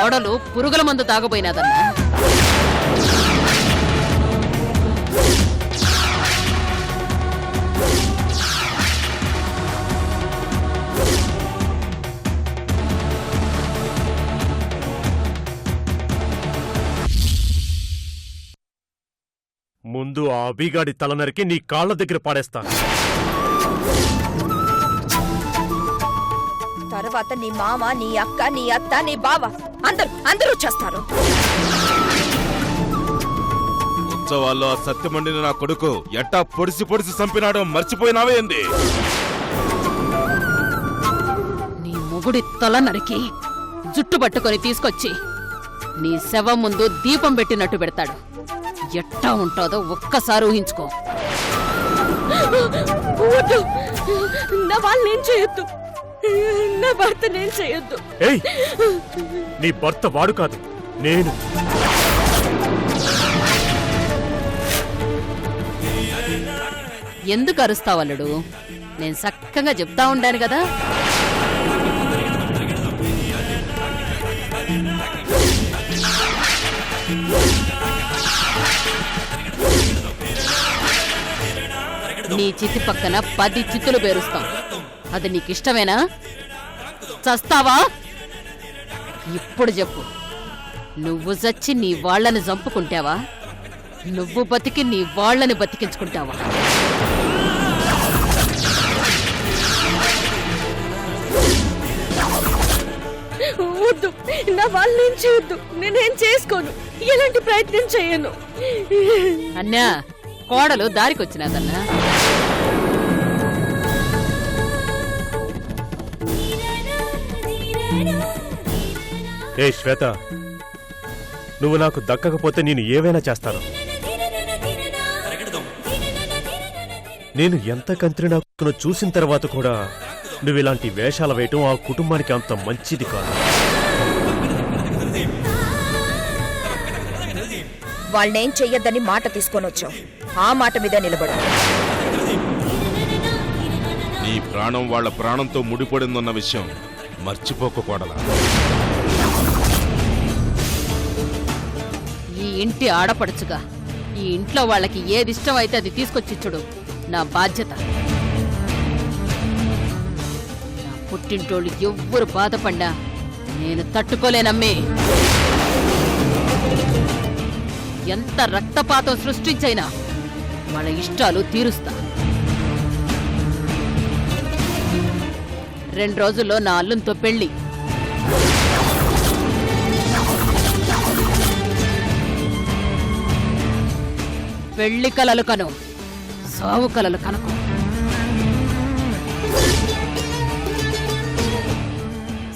కోడలు పురుగుల మందు తాగబోయినాదన్నా. ముందు ఆ అభిగాడి తల నరికి నీ కాళ్ల దగ్గర పాడేస్తాను. తర్వాత నీ మామ, నీ అక్క, నీ అత్త, నీ బావ అందరూ చేస్తారు. ఉత్సవాల్లో ఆ సత్యమండిన నా కొడుకు ఎట్టా పొడిసి పొడిసి చంపినాడో మర్చిపోయినావేంది? నీ మొగుడి తల నరికి జుట్టు పట్టుకొని తీసుకొచ్చి నీ శవం ముందు దీపం పెట్టినట్టు పెడతాడు. ఎట్టా ఉంటాదో ఒక్కసారి ఊహించుకో. నా వాళ్ళేం చేయొద్దు, నా భర్త నేను చేయొద్దు. ఏయ్, నీ భర్త వాడు కాదు, నేను. ఎందుకు అరుస్తావల్లుడు? నేను చక్కగా చెప్తా ఉండాను కదా. నీ చితి పక్కన 10 చిత్తులు పేరుస్తాం. అది నీకిష్టమేనా? చస్తావా? ఇప్పుడు చెప్పు, నువ్వు చచ్చి నీ వాళ్లని చంపుకుంటావా? నువ్వు బతికి నీ వాళ్లని బతికించుకుంటావా? వద్దు, నా వాళ్ళేం చేయొద్దు. నేనేం చేసుకోను, ఎలాంటి ప్రయత్నం చేయను. అన్నా, కోడలు దారికొచ్చినాదన్నా. ఏ శ్వేత, నువ్వు నాకు దక్కకపోతే నేను ఏవైనా చేస్తాను. నేను ఎంత కంత్రి నాకు చూసిన తర్వాత కూడా నువ్వు ఇలాంటి వేషాలు వేయటం ఆ కుటుంబానికి అంత మంచిది కాదు. వాళ్ళనేం చెయ్యొద్దని మాట తీసుకొని వచ్చావు, ఆ మాట మీద నిలబడు. నీ ప్రాణం వాళ్ళ ప్రాణంతో ముడిపడిందన్న విషయం మర్చిపోకూడదా? ఈ ఇంటి ఆడపడుచుగా ఈ ఇంట్లో వాళ్ళకి ఏది ఇష్టం అయితే అది తీసుకొచ్చిచ్చుడు నా బాధ్యత. నా పుట్టింటోళ్ళు ఎవ్వరు బాధపడ్డా నేను తట్టుకోలేనమ్మే. ఎంత రక్తపాతం సృష్టించైనా వాళ్ళ ఇష్టాలు తీరుస్తా. 2 రోజుల్లో నా అల్లుంతో పెళ్లి. పెళ్లి కలలు కను, సావు కలలు కనుకో.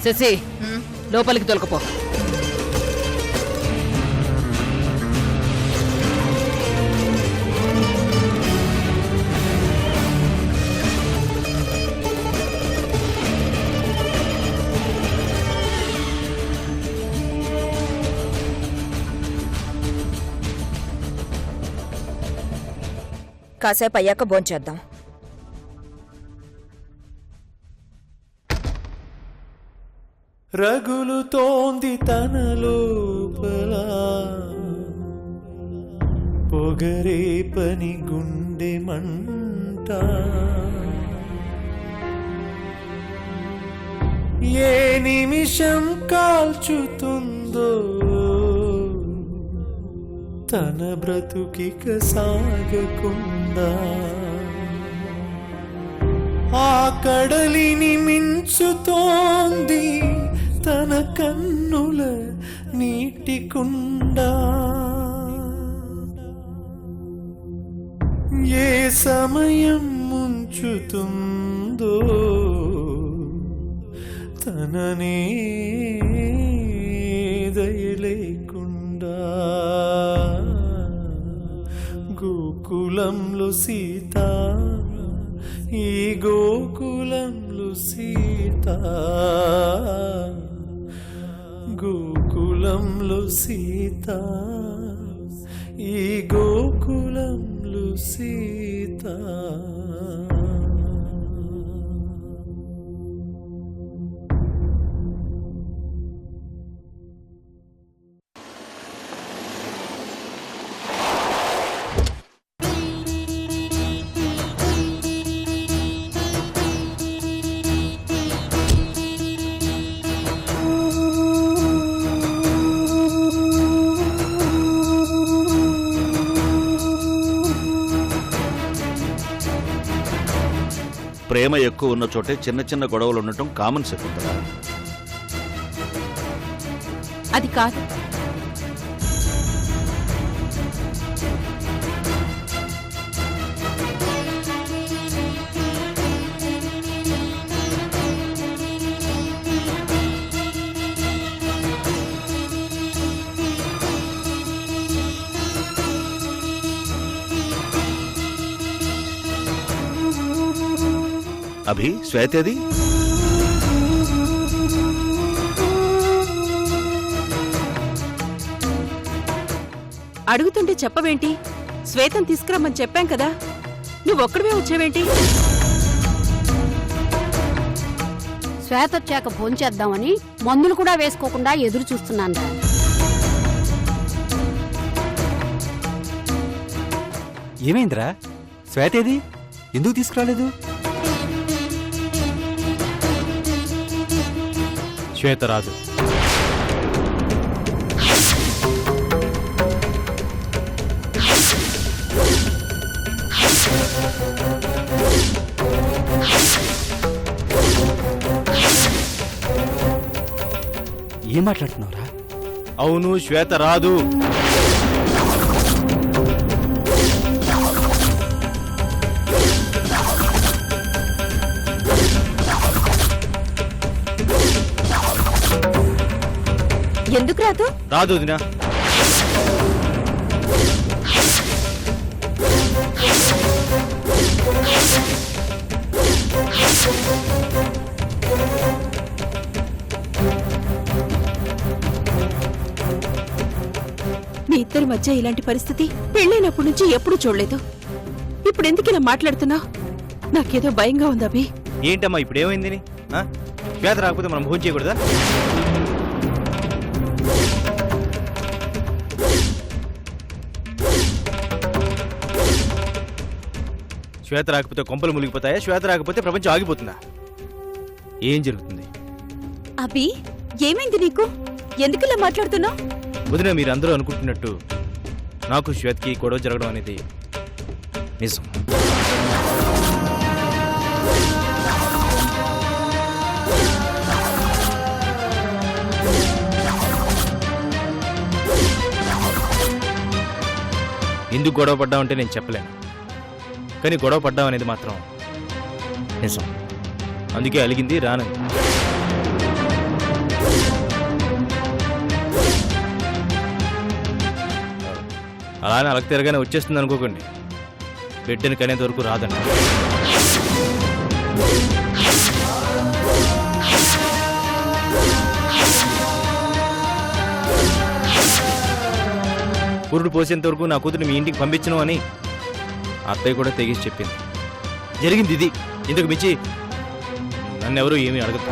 శశి, లోపలికి తొలకపో. కాసేపు అయ్యాక భోంచేద్దాం. రగులుతోంది తన లోపల పొగరే పని గుండె మంట. ఏ నిమిషం కాల్చుతుందో తన బ్రతుకిక సాగకుండా. ఆ కడలిని మించుతోంది తన కన్నుల నీటికుండా. ఏ సమయం ముంచుతుందో తననే దయలేకుండా. గోకులంలో సీత, ఈ గోకులంలో సీత, గోకులంలో సీత, ఈ గోకులంలో సీత. ప్రేమ ఎక్కువ ఉన్న చోటే చిన్న చిన్న గొడవలు ఉండటం కామన్ శకుంతల. అది కాదు. అభి, శ్వేతది? అడుగుతుంటే చెప్పవేంటి? శ్వేతం తీసుకురమ్మని చెప్పాం కదా, నువ్వొక్కడివే వచ్చావేంటి? శ్వేత వచ్చాక భోంచేద్దామని మందులు కూడా వేసుకోకుండా ఎదురు చూస్తున్నాను. ఏమైందిరా? శ్వేతేది? ఎందుకు తీసుకురాలేదు? శ్వేత రాదు. ఏం మాట్లాడుతున్నావురా? అవును, శ్వేత రాదు. ఎందుకు రాదు? రాదు వదినా. మీ ఇద్దరి మధ్య ఇలాంటి పరిస్థితి పెళ్ళైనప్పటి నుంచి ఎప్పుడు చూడలేదు. ఇప్పుడు ఎందుకు ఇలా మాట్లాడుతున్నావు? నాకేదో భయంగా ఉంది అభి. ఏంటమ్మా ఇప్పుడు ఏమైంది? శ్వేత రాకపోతే మనం భోజనం చేయకూడదా? శ్వేత రాకపోతే కొంపలు మునిగిపోతాయా? శ్వేత రాకపోతే ప్రపంచం ఆగిపోతుందా? ఏం జరుగుతుంది? అభి, ఏమైంది నీకు? ఎందుకు ఇలా మాట్లాడుతున్నావు? వదిన, మీరు అందరూ అనుకుంటున్నట్టు నాకు శ్వేతకి గొడవ జరగడం అనేది నిజం. ఎందుకు గొడవ పడ్డామంటే నేను చెప్పలేను, కానీ గొడవ పడ్డాం అనేది మాత్రం నిజం. అందుకే అలిగింది, రానంది. అలానే అలగ తిరగానే వచ్చేస్తుంది అనుకోకండి. బిడ్డని కనేంత వరకు రాదండి. పురుడు పోసేంత వరకు నా కూతురు మీ ఇంటికి పంపించను అని అత్తయ్య కూడా తెగేసి చెప్పింది. జరిగింది ఇది. ఇంతకు మించి నన్నెవరూ ఏమీ అడగదు.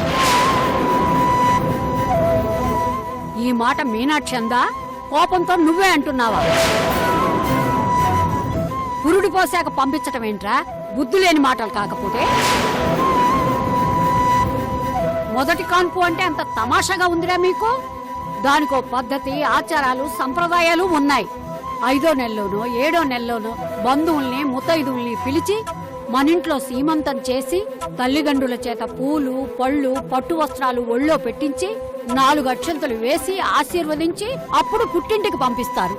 ఈ మాట మీనాక్షి అందా? కోపంతో నువ్వే అంటున్నావా? పురుడు పోసాక పంపించటం ఏంట్రా? బుద్ధి లేని మాటలు కాకపోతే. మొదటి కాన్పు అంటే అంత తమాషాగా ఉందిరా మీకు? దానికో పద్ధతి, ఆచారాలు, సంప్రదాయాలు ఉన్నాయి. 5వ నెలలోనో 7వ నెలలోనో బంధువుల్ని, ముత్తైదువుల్ని పిలిచి మనింట్లో సీమంతం చేసి తల్లిదండ్రుల చేత పూలు, పళ్ళు, పట్టు వస్త్రాలు ఒళ్ళో పెట్టించి 4 అక్షంతలు వేసి ఆశీర్వదించి అప్పుడు పుట్టింటికి పంపిస్తారు.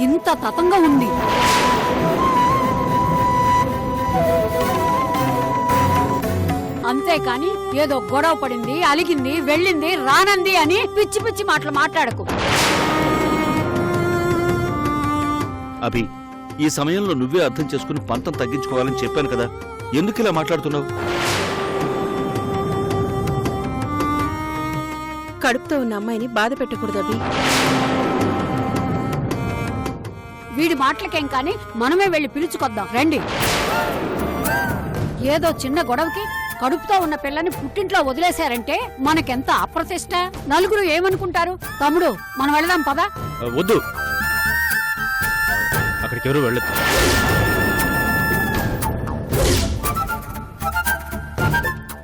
ఇంత తతంగా ఉంది. అంతేకాని ఏదో గొడవ పడింది, అలిగింది, వెళ్ళింది, రానంది అని పిచ్చి పిచ్చి మాటలు మాట్లాడకు. అభి, ఈ సమయంలో నువ్వే అర్థం చేసుకుని పంతం తగ్గించుకోవాలని చెప్పాను కదా, ఎందుకు ఇలా మాట్లాడుతున్నావు? కడుపుతో ఉన్న అమ్మాయిని బాధ పెట్టకూడదు అభి. వీడి మాటలకేం కానీ మనమే వెళ్ళి పిలుచుకొద్దాం రండి. ఏదో చిన్న గొడవకి కడుపుతో ఉన్న పిల్లని పుట్టింట్లో వదిలేశారంటే మనకెంత అప్రతిష్ట. నలుగురు ఏమనుకుంటారు? తమ్ముడు, మనం వెళదాం పదా. వద్దు, అక్కడికి ఎవరు వెళ్ళదు.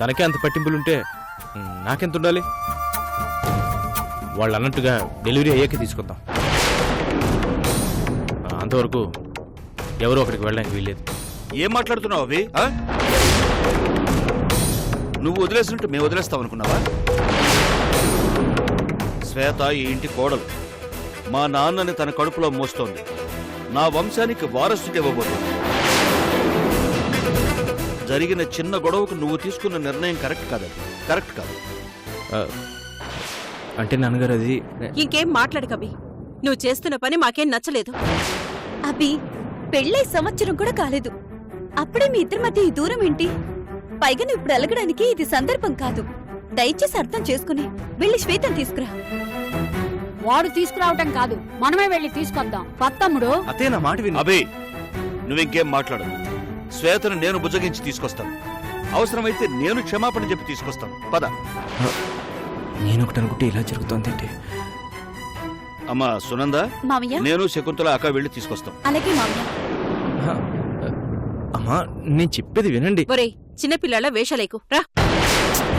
తనకే అంత పట్టింపులుంటే నాకెంత ఉండాలి? వాళ్ళు అన్నట్టుగా డెలివరీ అయ్యాక తీసుకొద్దాం. అంతవరకు ఎవరు అక్కడికి వెళ్ళడానికి వీల్లేదు. ఏం మాట్లాడుతున్నావు అభి? నువ్వు వదిలేసినట్టు మేము వదిలేస్తాం అనుకున్నావా? శ్వేత ఈ ఇంటి కోడలు. మా నాన్నని తన కడుపులో మోస్తోంది. నా వంశానికి వారసుడికి ఇవ్వబోతోంది. జరిగిన చిన్న గొడవకు నువ్వు తీసుకున్న నిర్ణయం కరెక్ట్ కాదు. కరెక్ట్ కాదు. అంటే నాన్నగారు అది ఇంకేం మాట్లాడకబి. నువ్వు చేస్తున్న పని మాకేం నచ్చలేదు. అబ్బి, పెళ్ళై సంవత్సరం కూడా కాలేదు. అప్పుడే మీ ఇద్దరి మధ్య ఈ దూరం ఏంటి? పైగా నువ్వు ఇప్పుడు అలగడానికి ఇది సందర్భం కాదు. దయచేసి అర్థం చేసుకుని వెళ్ళి శ్వేతను తీసుకురా. వాడు తీసుకురావటం కాదు, మనమే వెళ్ళి తీసుకొద్దాం. పత్తమ్ముడు, అత్తయ్య నా మాట విను. అబే, నువ్వింకేం మాట్లాడు. శ్వేతను నేను బుజ్జగించి తీసుకొస్తాను. అవసరమైతే నేను క్షమాపణ చెప్పి తీసుకొస్తాను. పద. నేను ఒకటి అనుకుంటే ఇలా జరుగుతోంది. అమ్మా సునంద, మామయ్య, నేను శకుంతల అక్క వెళ్ళి తీసుకొస్తాం. అలాగే మామయ్య. అమ్మా, నేను చెప్పేది వినండి. ఒరేయ్, చిన్నపిల్లల వేషలేకు రా.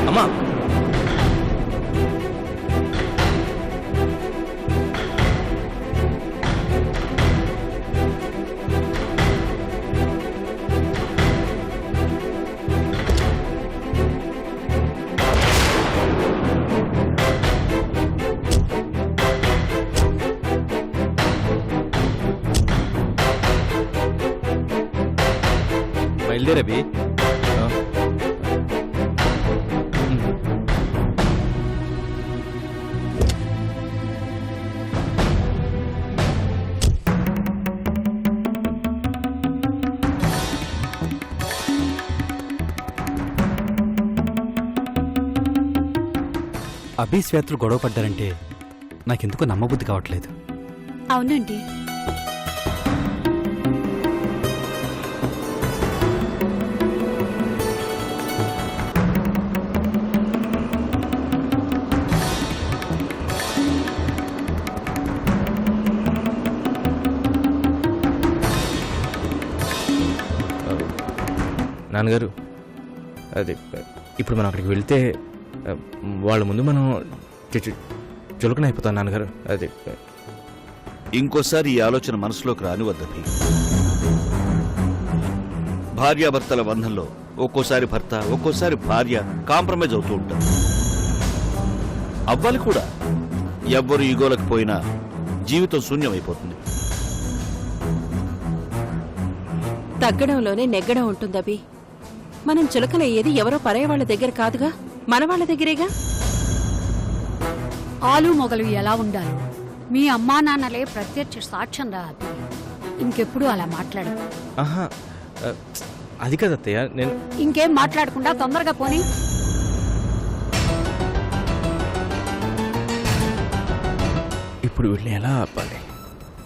అమ్మా, బయలుదేరవి. అభి శ్వేతలు గొడవ పడ్డారంటే నాకెందుకో నమ్మబుద్ధి కావట్లేదు. అవునండి. నాన్నగారు, అదే ఇప్పుడు మనం అక్కడికి వెళ్తే వాళ్ళ ముందు మనం చులకన అయిపోతాం నాన్నగారు. అదే ఇంకోసారి ఈ ఆలోచన మనసులోకి రానివద్దభి. భార్యాభర్తల బంధంలో ఒక్కోసారి భర్త, ఒక్కోసారి భార్య కాంప్రమైజ్ అవుతూ ఉంటారు. అవ్వాలి కూడా. ఎవ్వరు ఈగోలకు పోయినా జీవితం శూన్యమైపోతుంది. తగ్గడంలోనే నెగ్గడం ఉంటుందబి. మనం చులకనయ్యేది ఎవరో పరాయవాళ్ల దగ్గర కాదుగా, మన వాళ్ళ దగ్గరేగా. ఆలు మొగలు ఎలా ఉండాలి? మీ అమ్మా నాన్నలే ప్రత్యక్ష సాక్ష్యం రా. ఇంకెప్పుడు అలా మాట్లాడు. ఆహా, అది కదా అత్తయ్య. నేను ఇంకేం మాట్లాడకుండా తొందరగా పోనీ. ఇప్పుడు వీళ్ళని ఎలా ఆపాలి?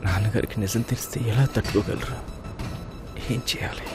నాన్నగారికి నిజం తెలిస్తే ఎలా తట్టుకోగలరు? ఏం చేయాలి?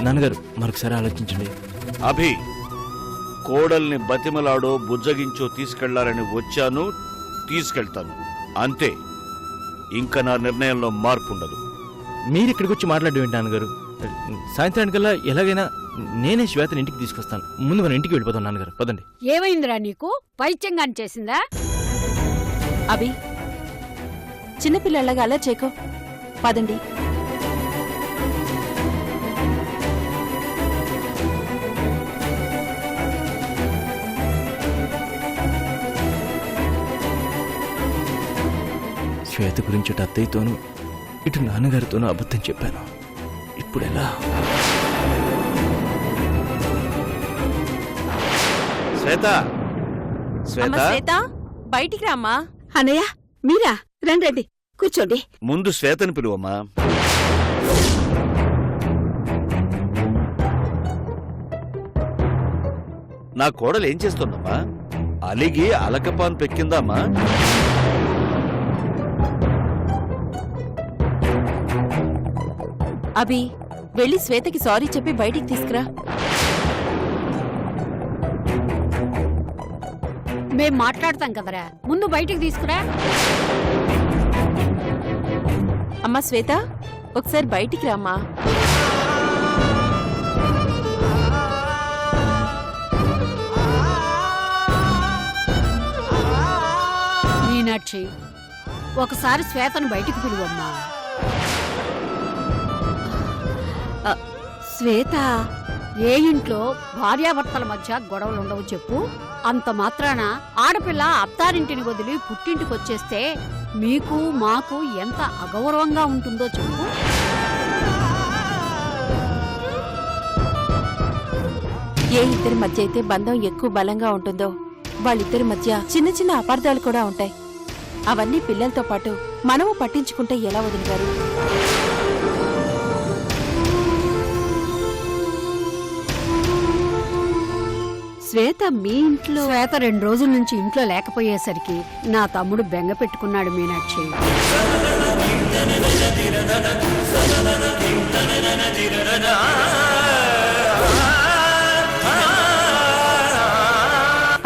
నాన్నగారు, మరొకసారి ఆలోచించండి. అభి, కోడల్ని బతిమలాడో బుజ్జగించో తీసుకెళ్లాలని వచ్చాను, తీసుకెళ్తాను. అంతే. ఇంకా నా నిర్ణయంలో మార్పు ఉండదు. మీరు ఇక్కడికి వచ్చి మాట్లాడడం ఏంటి నాన్నగారు? సాయంత్రానికల్లా ఎలాగైనా నేనే శ్వేతని ఇంటికి తీసుకొస్తాను. ముందు మన ఇంటికి వెళ్ళిపోతాం నాన్నగారు. పదండి. ఏమైందిరా నీకు? పైత్యంగా చేసిందా? అభి, చిన్నపిల్లలాగా అలా చేకో. పదండి. శ్వేత గురించి అటు అత్తయ్యతోనూ ఇటు నాన్నగారితోనూ అబద్ధం చెప్పాను. ఇప్పుడు ఎలా? శ్వేత, అమ్మ శ్వేత, బయటికి రామ్మా. అన్నయ్య, మీరా? రండి, కూర్చోండి. ముందు శ్వేతని పిలువమ్మా. నా కోడలు ఏం చేస్తుందమ్మా? అలిగి అలకపాన్ పెక్కిందామా? అభి, వెళ్ళి శ్వేతకి సారీ చెప్పి బయటికి తీసుకురా. మేం మాట్లాడతాం కదరా, ముందు బయటికి తీసుకురా. అమ్మా శ్వేత, ఒకసారి బయటికి రామ్మా. మీనాక్షి, ఒకసారి శ్వేతను బయటికి పిలువమ్మా. శ్వేత, ఏ ఇంట్లో భార్యాభర్తల మధ్య గొడవలు ఉండవు చెప్పు? అంత మాత్రాన ఆడపిల్ల అత్తారింటిని వదిలి పుట్టింటికి వచ్చేస్తే మీకు మాకు ఎంత అగౌరవంగా ఉంటుందో చెప్పు. ఏ ఇద్దరి మధ్య అయితే బంధం ఎక్కువ బలంగా ఉంటుందో వాళ్ళిద్దరి మధ్య చిన్న చిన్న అపార్థాలు కూడా ఉంటాయి. అవన్నీ పిల్లలతో పాటు మనము పట్టించుకుంటే ఎలా వదిలిగారు? శ్వేత మీ ఇంట్లో శ్వేత 2 రోజుల నుంచి ఇంట్లో లేకపోయేసరికి నా తమ్ముడు బెంగ పెట్టుకున్నాడు మీనాక్షి.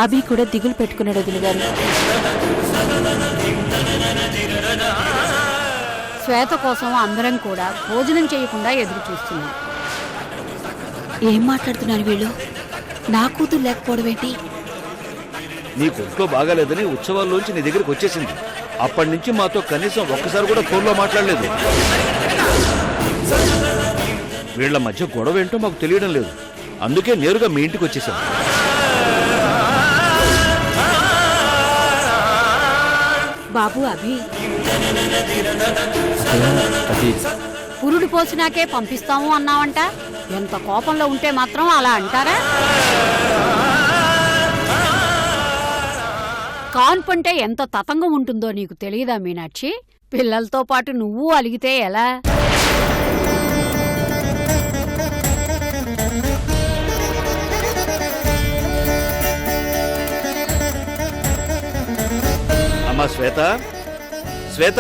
అభి కూడా దిగులు పెట్టుకున్నాడు వదిలిగారు. శ్వేత కోసం అందరం కూడా భోజనం చేయకుండా ఎదురు చూస్తున్నాం. ఏం మాట్లాడుతున్నారు వీళ్ళు? నా కూతురు లేకపోవడం ఏంటి? నీ కొడుకు బాగాలేదని ఉత్సవాల్లోంచి నీ దగ్గరికి వచ్చేసింది. అప్పటి నుంచి మాతో కనీసం ఒక్కసారి కూడా ఫోన్లో మాట్లాడలేదు. వీళ్ల మధ్య గొడవ ఏంటో మాకు తెలియడం లేదు. అందుకే నేరుగా మీ ఇంటికి వచ్చేసాం. బాబు అభి, పురుడు పోసినాకే పంపిస్తాము అన్నావంట. ఎంత కోపంలో ఉంటే మాత్రం అలా అంటారా? కాన్పంటే ఎంత తతంగం ఉంటుందో నీకు తెలియదా మీనాక్షి? పిల్లలతో పాటు నువ్వు అలిగితే ఎలా? అమ్మా శ్వేత, శ్వేత,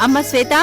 అమ్మ శ్వేత,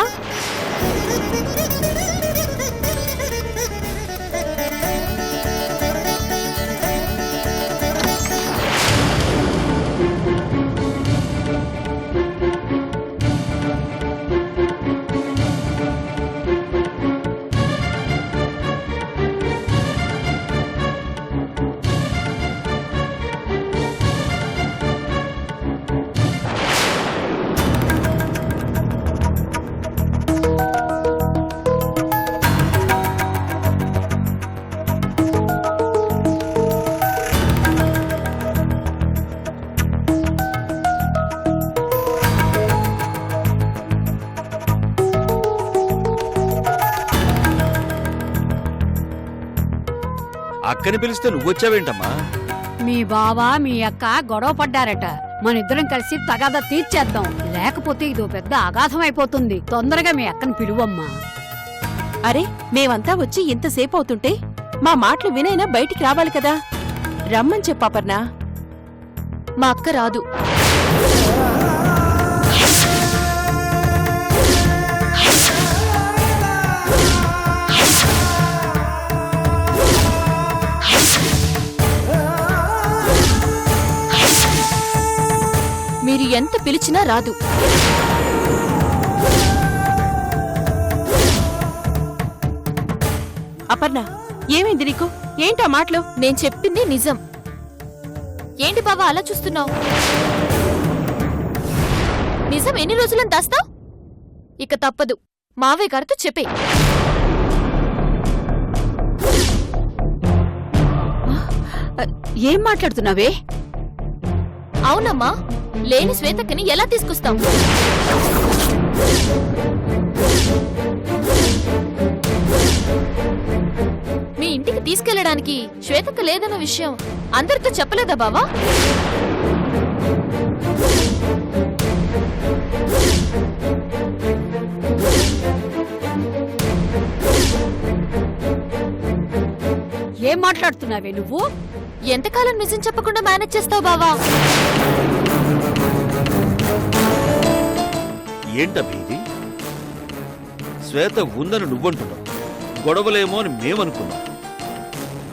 అక్కని పిలిస్తే నువ్వొచ్చావేంటమ్మా? మీ బావ మీ అక్క గొడవ పడ్డారట. మనిద్దరం కలిసి తగాదా తీర్చేద్దాం, లేకపోతే ఇదో పెద్ద అగాధం అయిపోతుంది. తొందరగా మీ అక్కని పిలువమ్మా. అరే మేమంతా వచ్చి ఇంతసేపు అవుతుంటే మా మాటలు వినైనా బయటికి రావాలి కదా. రమ్మని చెప్పాపర్ణ. మా అక్క రాదు. మీరు ఎంత పిలిచినా రాదు. అపర్ణ, ఏమైంది నీకు? ఏంటా మాటలు? నేను చెప్పింది నిజం. ఏంటి బావా అలా చూస్తున్నావు? నిజం ఎన్ని రోజులను దాస్తావు? ఇక తప్పదు, మావయ్య గారితో చెప్పే. ఏం మాట్లాడుతున్నావే? అవునమ్మా, లేని శ్వేతక్కని ఎలా తీసుకొస్తాం? మీ ఇంటికి తీసుకెళ్లడానికి శ్వేతక్క లేదన్న విషయం అందరితో చెప్పలేదా బావా? ఏం మాట్లాడుతున్నావే నువ్వు? ఎంతకాలం నిజం చెప్పకుండా మేనేజ్ చేస్తావు బావా? ఏంటబ్బి ఇది? శ్వేత ఉందని నువ్వంటున్నావు, గొడవలేమో అని మేమనుకున్నాం.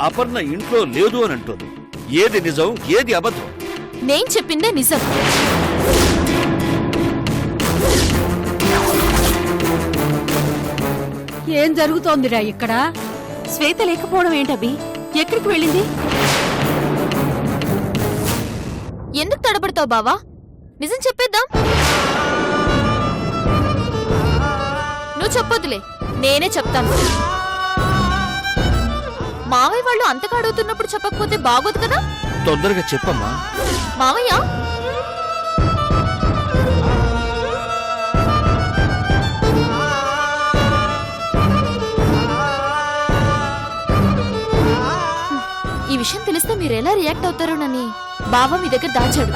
అపర్ణ ఇంట్లో లేదు అని అంటుంది. ఏది నిజం, ఏది అబద్ధం? నేను చెప్పిందే నిజం. ఏం జరుగుతోందిరా ఇక్కడ? శ్వేత లేకపోవడం ఏంటబ్బి? ఎక్కడికి వెళ్ళింది? ఎందుకు తడబడతావు బావా? నిజం చెప్పేద్దాం. నువ్వు చెప్పొద్దులే, నేనే చెప్తాను. మావయ్య వాళ్ళు అంతగా అడుగుతున్నప్పుడు చెప్పకపోతే బాగోదు కదా. తొందరగా చెప్పమ్మా. మావయ్య, ఈ విషయం తెలిస్తే మీరు ఎలా రియాక్ట్ అవుతారోనని బావ మీ దగ్గర దాచాడు.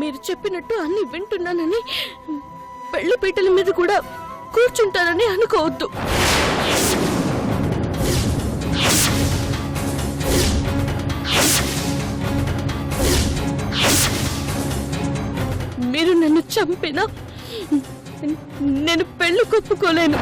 మీరు చెప్పినట్టు అన్ని వింటున్నానని, పెళ్లి పీటల మీద కూడా కూర్చుంటానని అనుకోవద్దు. మీరు నన్ను చంపినా నేను పెళ్లి కొప్పుకోలేను.